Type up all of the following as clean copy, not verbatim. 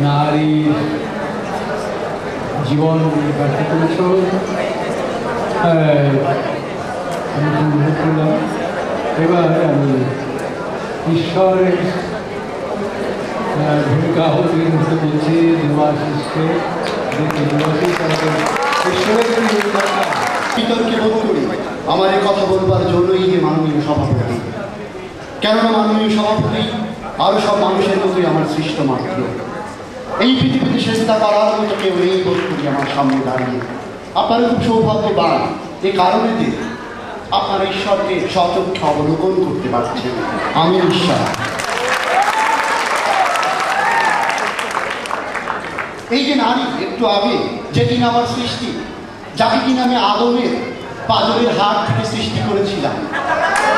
নারীর জীবন ব্যাখ্যা করেছ। আমি অনুভব করলাম। এবার আমি ঈশ্বরের ভূমিকা আহ্বান করতে বলছি দেবাশিসকে, ঈশ্বরের বিতর্কে বোধ করি আমার এই কথা বলবার জন্যই যে মাননীয় সভাপতি। কেননা মাননীয় সভাপতি আরও সব মানুষের মতোই আমার সৃষ্ট মাত্র। এই পৃথিবীতে চেষ্টা করার মতো কেউ নেই বোধ করি আমার সামনে দাঁড়িয়ে। আপনারা খুব সৌভাগ্যবান এ কারণে যে আপনারা ঈশ্বরকে সচক্ষে অবলোকন করতে পারছেন। আমি ঈশ্বর। এই যে নারী একটু আগে যে কিনা আমার সৃষ্টি, যাকে কিনা আমি আদমের পাজরের হাত থেকে সৃষ্টি করেছিলাম,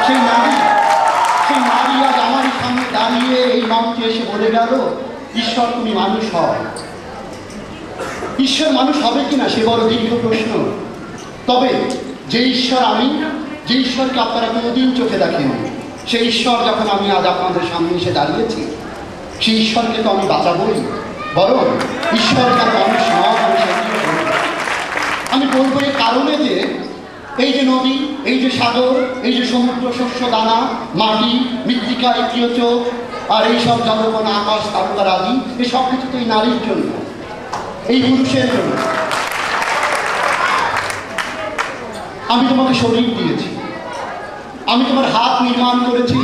সেই নারী আজ আমারই সামনে দাঁড়িয়ে এই মঞ্চে এসে বলে গেল, ঈশ্বর তুমি মানুষ হও। ঈশ্বর মানুষ হবে কিনা সে বড় দীর্ঘ প্রশ্ন। তবে যে ঈশ্বর আমি, যে ঈশ্বরকে আপনারা কোনোদিন চোখে দেখেন, সেই ঈশ্বর যখন আমি আজ আপনাদের সামনে এসে দাঁড়িয়েছি, সেই ঈশ্বরকে তো আমি বাঁচাবই, বরং ঈশ্বরকে মানুষ নয় আমি বলবো এই কারণে যে এই যে নদী, এই যে সাগর, এই যে সমুদ্র, শস্য দানা, মাটি, মৃত্তিকা, ইন্দ্রিয় চোখ, আর এইসব জলকণা, আকাশ, তারকার আদি, এই সব কিছু তো এই নারীর জন্য, এই পুরুষের জন্য। আমি তোমাকে শরীর দিয়েছি, আমি তোমার হাত নির্মাণ করেছি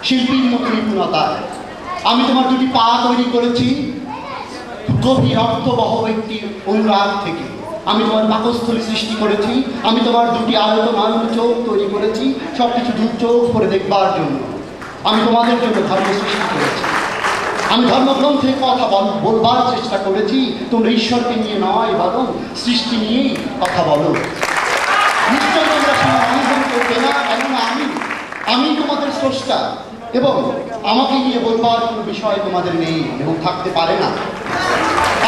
শিল্পীর মতো নিপুণতায়, আমি তোমার দুটি পা তৈরি করেছি গভীর অর্থবহ একটি অনুরাগ থেকে, আমি তোমার পাকস্থলী সৃষ্টি করেছি, আমি তোমার দুটি আয়তন চোখ তৈরি করেছি সব কিছু দুর্যোগ করে দেখবার জন্য, আমি তোমাদের জন্য ধর্ম সৃষ্টি করেছি, আমি ধর্মগ্রন্থে কথা বলবার চেষ্টা করেছি, তোমরা ঈশ্বরকে নিয়ে নয় বরং সৃষ্টি নিয়েই কথা বলো। নিশ্চয় তোমরা সমাধান করবে না, কেননা আমি তোমাদের স্রষ্টা এবং আমাকে নিয়ে বলবার কোনো বিষয় তোমাদের নেই এবং থাকতে পারে না।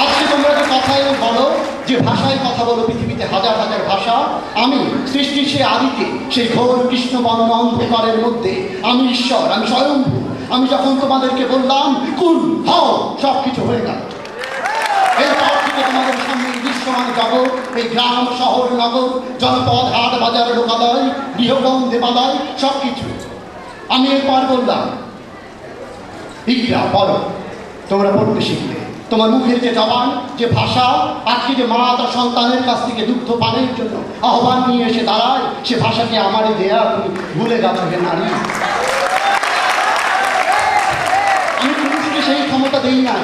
আজকে তোমরা যে কথায় বলো, যে ভাষায় কথা বলো, পৃথিবীতে হাজার হাজার ভাষা, আমি সৃষ্টির সে আদিতে, সেই ঘোর কৃষ্ণবর্ণ অন্ধকারের মধ্যে আমি ঈশ্বর, আমি স্বয়ম্ভূ। আমি যখন তোমাদেরকে বললাম কুল হও, সব কিছু হয়ে গেল। এরপর থেকে তোমাদের সামনে দৃশ্যমান জগৎ, এই গ্রাম, শহর, নগর, জনপদ, হাট, বাজার, লোকালয়, গৃহবন, দেবালয়, সব কিছু আমি এরপর বললাম ইকরা পড়ো, তোমরা পড়তে শিখবে। তোমার মুখের যে জবান, যে ভাষা, আজকে যে মা তার সন্তানের কাছ থেকে দুগ্ধ পানের জন্য আহ্বান নিয়ে এসে দাঁড়ায়, সে ভাষাকে আমারই দেয়া তুমি ভুলে গেছো হে নারী। আমি পুরুষকে সেই ক্ষমতা দেই না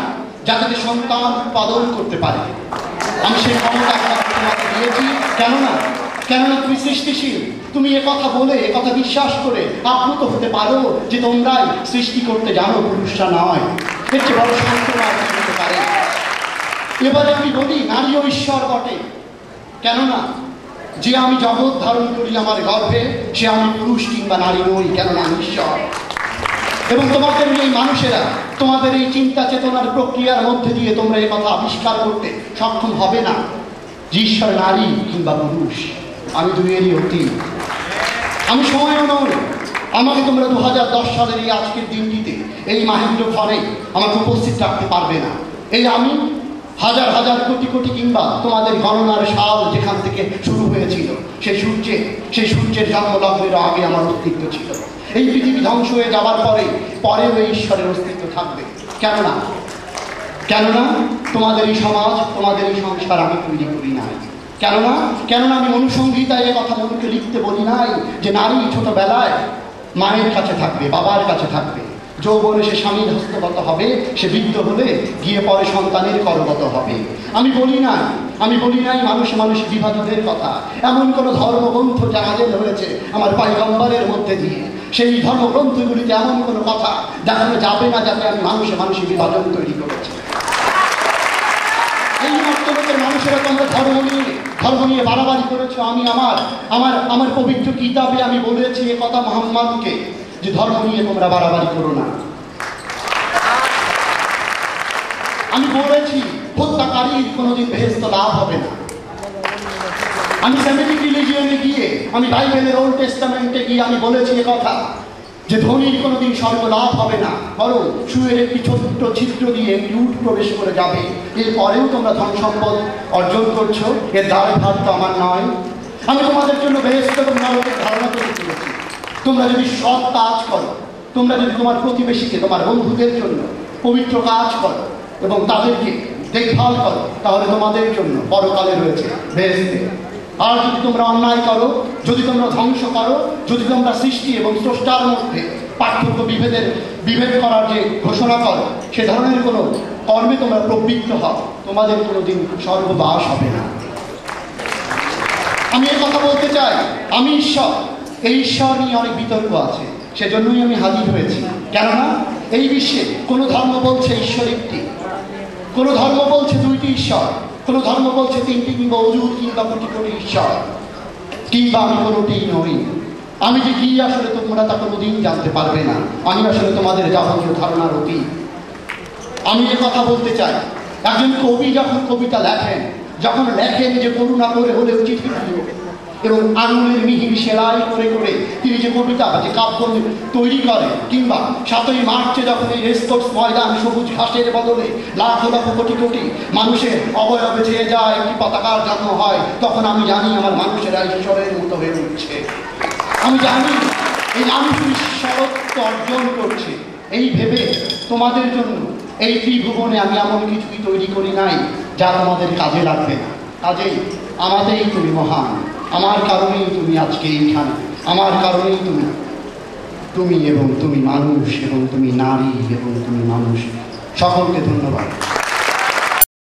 যাতে সন্তান উৎপাদন করতে পারে। আমি সেই ক্ষমতা তোমাকে দিয়েছি, কেননা তুমি সৃষ্টিশীল। তুমি কথা বলে, কথা বিশ্বাস করে আপ্লুত হতে পারো যে তোমরাই সৃষ্টি করতে জানো, পুরুষরা নয়। এর চেয়ে বড় সান্ত্বনা হতে পারে। এবারে আমি বলি নারীও ঈশ্বর বটে, কেননা যে আমি জগৎ ধারণ করি আমার গর্ভে, সে আমি পুরুষ কিংবা নারী নই, কেননা আমি ঈশ্বর। এবং তোমাদের এই মানুষেরা তোমাদের এই চিন্তা চেতনার প্রক্রিয়ার মধ্যে দিয়ে তোমরা এই কথা আবিষ্কার করতে সক্ষম হবে না যে ঈশ্বর নারী কিংবা পুরুষ। আমি দুইয়েরই অতীত, আমি সময়ও নই। আমাকে তোমরা 2010 সালের এই আজকের দিনটিতে এই মাহেন্দ্র ফলে আমাকে উপস্থিত রাখতে পারবে না। এই আমি হাজার হাজার কোটি কোটি কিংবা তোমাদের গণনার সাল যেখান থেকে শুরু হয়েছিল, সেই সূর্যের জন্মলগ্নের আগে আমার অস্তিত্ব ছিল। এই পৃথিবী ধ্বংস হয়ে যাওয়ার পরেও এই ঈশ্বরের অস্তিত্ব থাকবে। কেননা তোমাদের এই সমাজ, তোমাদের এই সংসার আমি তৈরি করি নাই। কেননা আমি অনুসংহিতায় কথা মনুকে লিখতে বলি নাই যে নারী ছোটবেলায় মায়ের কাছে থাকবে, বাবার কাছে থাকবে, যৌবনে সে স্বামীর হস্তগত হবে, সে বৃদ্ধ হলে গিয়ে পরে সন্তানের করগত হবে। আমি বলি নাই মানুষ বিভাজনের কথা। এমন কোন ধর্মগ্রন্থ যা নাযিল হয়েছে আমার পয়গম্বরের মধ্যে দিয়ে, সেই ধর্মগ্রন্থগুলিতে এমন কোনো কথা দেখানো যাবে না যাতে আমি মানুষে বিভাজন তৈরি করেছি। এই মতলবের মানুষেরা তোমরা ধর্ম নিয়ে বাড়াবাড়ি করেছো। আমি আমার পবিত্র কিতাবে আমি বলেছি এ কথা মুহাম্মদকে, যে ধর্ম নিয়ে তোমরা বাড়াবাড়ি করো না। আমি বলেছি হত্যাকারীর কোনোদিন বেহেশত লাভ হবে না। আমি সেমিটিক রিলিজিয়নে গিয়ে, আমি বাইবেলের ওল্ড টেস্টামেন্টে গিয়ে আমি বলেছি এ কথা যে ধনীর কোনোদিন স্বর্গলাভ হবে না, বরং সুয়ের একটি ছোট্ট ছিদ্র দিয়ে একটি উট প্রবেশ করে যাবে। এরপরেও তোমরা ধন সম্পদ অর্জন করছো, এর দায়ভার তো আমার নয়। আমি তোমাদের জন্য বেহেশত এবং নরকের ধারণা তৈরি করেছি। তোমরা যদি সৎ কাজ করো, তোমরা যদি তোমার প্রতিবেশীকে, তোমার বন্ধুদের জন্য পবিত্র কাজ করো এবং তাদেরকে দেখভাল করো, তাহলে তোমাদের জন্য পরকালে রয়েছে বেহেশতে। আর যদি তোমরা অন্যায় করো, যদি তোমরা ধ্বংস করো, যদি তোমরা সৃষ্টি এবং স্রষ্টার মধ্যে পার্থক্য বিভেদ করার যে ঘোষণা করো, সে ধরনের কোনো কর্মে তোমরা প্রবৃত্ত হও, তোমাদের কোনোদিন স্বর্গবাস হবে না। আমি এই কথা বলতে চাই, আমি ঈশ্বর, এই ঈশ্বর নিয়ে অনেক বিতর্ক আছে, সেজন্যই আমি হাজির হয়েছি। কেননা এই বিশ্বে কোনো ধর্ম বলছে ঈশ্বর একটি, কোনো ধর্ম বলছে দুইটি ঈশ্বর, কোনো ধর্ম বলছে তিনটি কিংবা অযুত কিংবা কোটি কোটি ঈশ্বর, কিংবা আমি কোনোটিই নই। আমি যে কি আসলে তোমরা তা কোনোদিন জানতে পারবে না। আমি আসলে তোমাদের যাবতীয় ধারণার অতীত। আমি যে কথা বলতে চাই, একজন কবি যখন কবিতা লেখেন, যখন লেখেন যে করুণা করে হলেও চিঠি দিও, এবং আঙুলের মিহি সেলাই করে করে তিনি যে কবিতা বা যে কাব্য তৈরি করেন, কিংবা 7ই মার্চে যখন এই রেসকোর্স ময়দান সবুজ ঘাসের বদলে লাখ লাখ কোটি কোটি মানুষের অবয়বে ছেয়ে যায়, একটি পতাকার জন্ম হয়, তখন আমি জানি আমার মানুষেরা ঈশ্বরের মতো হয়ে উঠছে। আমি জানি এই মানুষ ঈশ্বরত্ব অর্জন করছে। এই ভেবে তোমাদের জন্য এই ত্রিভুবনে আমি এমন কিছুই তৈরি করি নাই যা তোমাদের কাজে লাগবে না। কাজেই আমাদেরই তুমি মহান, আমার কারণেই তুমি আজকে এইখানে, আমার কারণেই তুমি এবং তুমি মানুষ এবং তুমি নারী এবং তুমি মানুষ। সকলকে ধন্যবাদ।